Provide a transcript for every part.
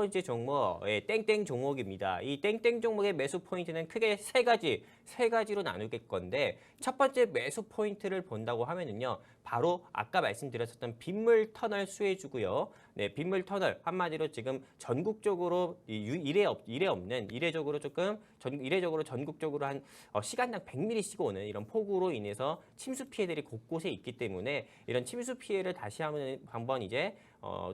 번째 종목, 땡땡 종목입니다. 이 땡땡 종목의 매수 포인트는 크게 세 가지로 나누길 건데 첫 번째 매수 포인트를 본다고 하면은요. 바로 아까 말씀드렸었던 빗물 터널 수혜주고요. 네, 빗물 터널 한마디로 지금 전국적으로 이례적으로 전국적으로 한 시간당 100mm씩 오는 이런 폭우로 인해서 침수 피해들이 곳곳에 있기 때문에 이런 침수 피해를 다시 한번 이제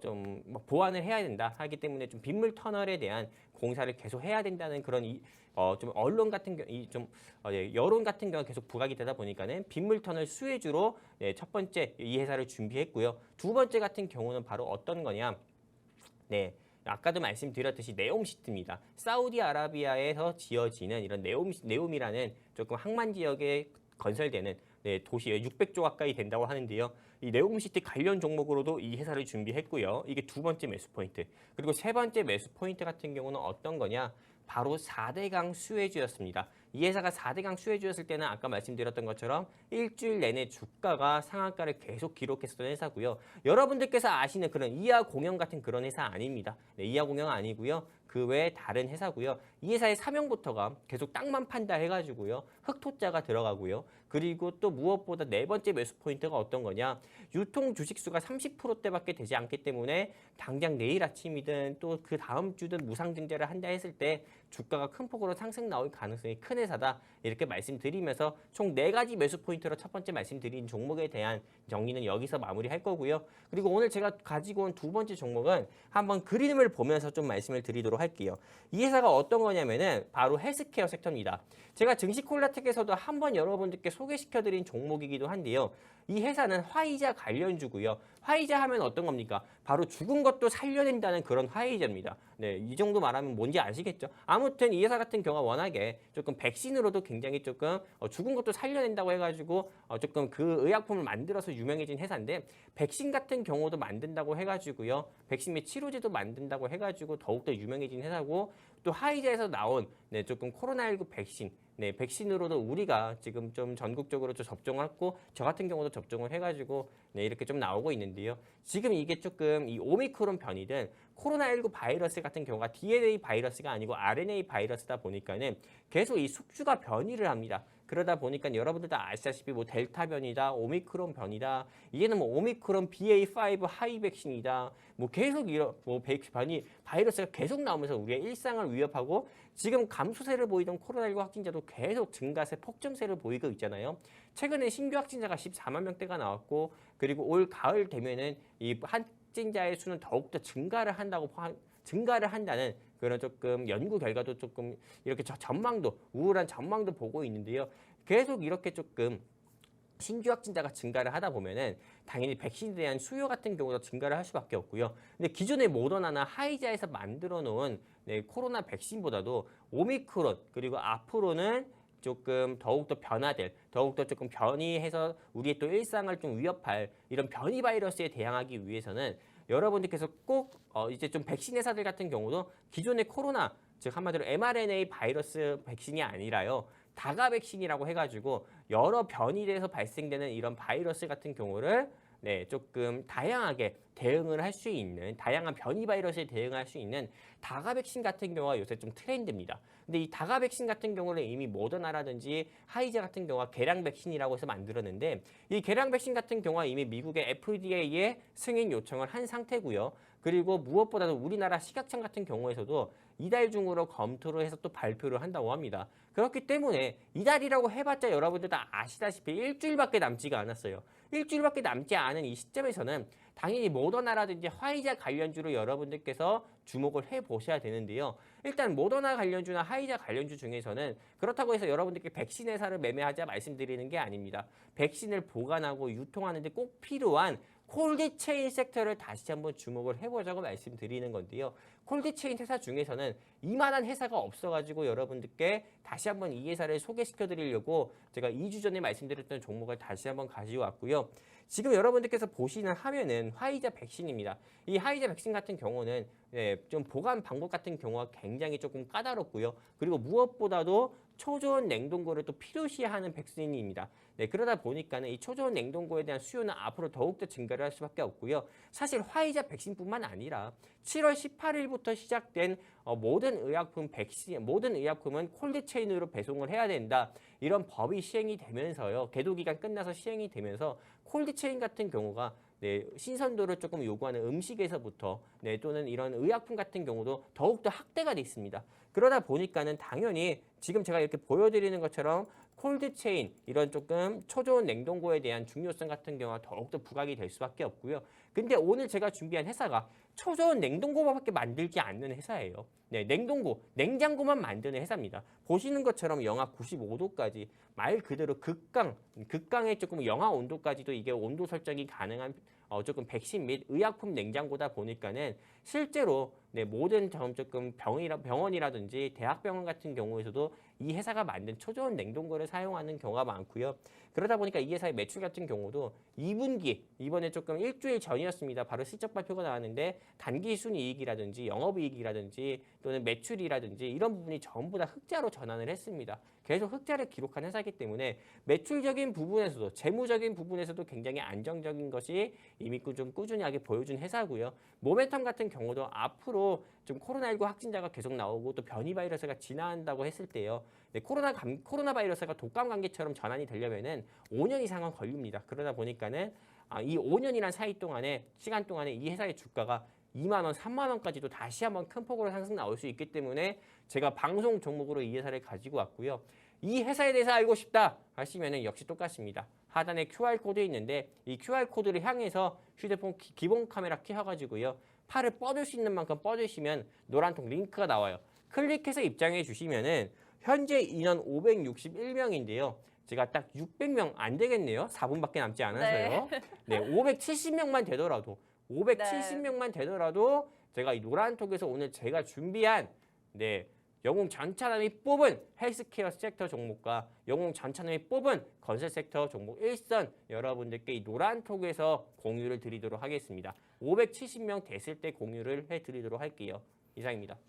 좀 보완을 해야 된다 하기 때문에 좀 빗물 터널에 대한 공사를 계속 해야 된다는 그런 좀 언론 같은 여론 같은 경우가 계속 부각이 되다 보니까는 빗물 터널 수혜주로 첫 번째 이 회사를 준비했고요. 두 번째 같은 경우는 바로 어떤 거냐? 네. 아까도 말씀드렸듯이 네옴시티입니다. 사우디아라비아에서 지어지는 이런 네옴이라는 조금 항만 지역에 건설되는 도시에 600조 가까이 된다고 하는데요. 이 네옴시티 관련 종목으로도 이 회사를 준비했고요. 이게 두 번째 매수 포인트. 그리고 세 번째 매수 포인트 같은 경우는 어떤 거냐? 바로 4대강 수혜주였습니다. 이 회사가 4대강 수혜주였을 때는 아까 말씀드렸던 것처럼 일주일 내내 주가가 상한가를 계속 기록했었던 회사고요. 여러분들께서 아시는 그런 이하공영 같은 그런 회사 아닙니다. 네, 이하공영 아니고요. 그 외에 다른 회사고요. 이 회사의 사명부터가 계속 땅만 판다 해가지고요. 흑토자가 들어가고요. 그리고 또 무엇보다 네 번째 매수 포인트가 어떤 거냐. 유통 주식수가 30%대밖에 되지 않기 때문에 당장 내일 아침이든 또 그 다음 주든 무상증자를 한다 했을 때 주가가 큰 폭으로 상승 나올 가능성이 큰 회사다. 이렇게 말씀드리면서 총 4가지 매수 포인트로 첫 번째 말씀드린 종목에 대한 정리는 여기서 마무리할 거고요. 그리고 오늘 제가 가지고 온 두 번째 종목은 한번 그림을 보면서 좀 말씀을 드리도록 할게요. 이 회사가 어떤 거냐면은 바로 헬스케어 섹터입니다. 제가 증시콜라텍에서도 한번 여러분들께 소개시켜드린 종목이기도 한데요. 이 회사는 화이자 관련주고요. 화이자 하면 어떤 겁니까? 바로 죽은 것도 살려낸다는 그런 화이자입니다. 네, 이 정도 말하면 뭔지 아시겠죠? 아무튼 이 회사 같은 경우가 워낙에 조금 백신으로도 굉장히 조금 죽은 것도 살려낸다고 해가지고 조금 그 의약품을 만들어서 유명해진 회사인데 백신 같은 경우도 만든다고 해가지고요. 백신 및 치료제도 만든다고 해가지고 더욱더 유명해진 회사고 또 화이자에서 나온 조금 코로나19 백신 백신으로도 우리가 지금 좀 전국적으로 좀 접종을 했고 저 같은 경우도 접종을 해가지고 이렇게 좀 나오고 있는데요. 지금 이게 조금 이 오미크론 변이든 코로나19 바이러스 같은 경우가 DNA 바이러스가 아니고 RNA 바이러스다 보니까는 계속 이 숙주가 변이를 합니다. 그러다 보니까 여러분들 다 아시다시피 뭐 델타 변이다, 오미크론 변이다, 이게는 뭐 오미크론 BA5 하이 백신이다, 뭐 계속 이런 변이 바이러스가 계속 나오면서 우리의 일상을 위협하고 지금 감소세를 보이던 코로나19 확진자도 계속 증가세, 폭증세를 보이고 있잖아요. 최근에 신규 확진자가 14만 명대가 나왔고 그리고 올 가을 되면은 이 확진자의 수는 더욱더 증가를 한다는 그런 조금 연구 결과도 조금 이렇게 우울한 전망도 보고 있는데요. 계속 이렇게 조금 신규 확진자가 증가를 하다 보면은 당연히 백신에 대한 수요 같은 경우도 증가를 할 수밖에 없고요. 근데 기존의 모더나나 화이자에서 만들어 놓은 코로나 백신보다도 오미크론 그리고 앞으로는 조금 더욱더 더욱더 조금 변이해서 우리의 또 일상을 좀 위협할 이런 변이 바이러스에 대항하기 위해서는 여러분들께서 꼭 이제 좀 백신 회사들 같은 경우도 기존의 코로나 즉 한마디로 mRNA 바이러스 백신이 아니라요. 다가 백신이라고 해가지고 여러 변이돼서 발생되는 이런 바이러스 같은 경우를 조금 다양하게 대응을 할 수 있는 다양한 변이 바이러스에 대응할 수 있는 다가 백신 같은 경우가 요새 좀 트렌드입니다. 근데 이 다가 백신 같은 경우는 이미 모더나라든지 화이자 같은 경우가 개량 백신이라고 해서 만들었는데 이 개량 백신 같은 경우가 이미 미국의 FDA에 승인 요청을 한 상태고요. 그리고 무엇보다도 우리나라 식약청 같은 경우에서도 이달 중으로 검토를 해서 또 발표를 한다고 합니다. 그렇기 때문에 이달이라고 해봤자 여러분들 다 아시다시피 일주일밖에 남지가 않았어요. 일주일밖에 남지 않은 이 시점에서는 당연히 모더나라든지 화이자 관련주로 여러분들께서 주목을 해보셔야 되는데요. 일단 모더나 관련주나 화이자 관련주 중에서는 그렇다고 해서 여러분들께 백신 회사를 매매하자 말씀드리는 게 아닙니다. 백신을 보관하고 유통하는 데 꼭 필요한 콜드체인 섹터를 다시 한번 주목을 해보자고 말씀드리는 건데요. 콜드체인 회사 중에서는 이만한 회사가 없어가지고 여러분들께 다시 한번 이 회사를 소개시켜 드리려고 제가 2주 전에 말씀드렸던 종목을 다시 한번 가지고 왔고요. 지금 여러분들께서 보시는 화면은 화이자 백신입니다. 이 화이자 백신 같은 경우는 좀 보관 방법 같은 경우가 굉장히 조금 까다롭고요. 그리고 무엇보다도 초저온 냉동고를 또 필요시하는 백신입니다. 그러다 보니까는 이 초저온 냉동고에 대한 수요는 앞으로 더욱더 증가를 할 수밖에 없고요. 사실 화이자 백신뿐만 아니라 7월 18일부터 시작된 모든 의약품은 콜드체인으로 배송을 해야 된다. 이런 법이 시행이 되면서요. 계도 기간 끝나서 시행이 되면서 콜드체인 같은 경우가 신선도를 조금 요구하는 음식에서부터 또는 이런 의약품 같은 경우도 더욱더 확대가 돼 있습니다. 그러다 보니까는 당연히 지금 제가 이렇게 보여드리는 것처럼 콜드체인 이런 조금 초저온 냉동고에 대한 중요성 같은 경우가 더욱더 부각이 될 수밖에 없고요. 근데 오늘 제가 준비한 회사가 초저온 냉동고밖에 만들지 않는 회사예요. 냉동고, 냉장고만 만드는 회사입니다. 보시는 것처럼 영하 95도까지 말 그대로 극강의 조금 영하 온도까지도 이게 온도 설정이 가능한 조금 백신 및 의약품 냉장고다 보니까는 실제로 모든 조금 병원이라든지 대학병원 같은 경우에서도 이 회사가 만든 초저온 냉동고를 사용하는 경우가 많고요. 그러다 보니까 이 회사의 매출 같은 경우도 2분기, 이번에 조금 일주일 전이었습니다. 바로 실적 발표가 나왔는데 단기 순이익이라든지 영업이익이라든지 또는 매출이라든지 이런 부분이 전부 다 흑자로 전환을 했습니다. 계속 흑자를 기록한 회사이기 때문에 매출적인 부분에서도 재무적인 부분에서도 굉장히 안정적인 것이 이미 좀 꾸준하게 보여준 회사고요. 모멘텀 같은 경우도 앞으로 좀 코로나19 확진자가 계속 나오고 또 변이 바이러스가 진화한다고 했을 때요. 코로나 바이러스가 독감 감기처럼 전환이 되려면은 5년 이상은 걸립니다. 그러다 보니까는 이 5년이란 시간 동안에 이 회사의 주가가 2만 원, 3만 원까지도 다시 한번 큰 폭으로 상승 나올 수 있기 때문에 제가 방송 종목으로 이 회사를 가지고 왔고요. 이 회사에 대해서 알고 싶다 하시면은 역시 똑같습니다. 하단에 QR코드 있는데 이 QR코드를 향해서 휴대폰 기본 카메라 켜가지고요. 팔을 뻗을 수 있는 만큼 뻗으시면 노란통 링크가 나와요. 클릭해서 입장해 주시면은 현재 인원 561명인데요. 제가 딱 600명 안 되겠네요. 4분밖에 남지 않아서요. 570명만 되더라도 570명만 되더라도 제가 이 노란톡에서 오늘 제가 준비한 영웅 전차남이 뽑은 헬스케어 섹터 종목과 영웅 전차남이 뽑은 건설 섹터 종목 1선 여러분들께 이 노란톡에서 공유를 드리도록 하겠습니다. 570명 됐을 때 공유를 해드리도록 할게요. 이상입니다.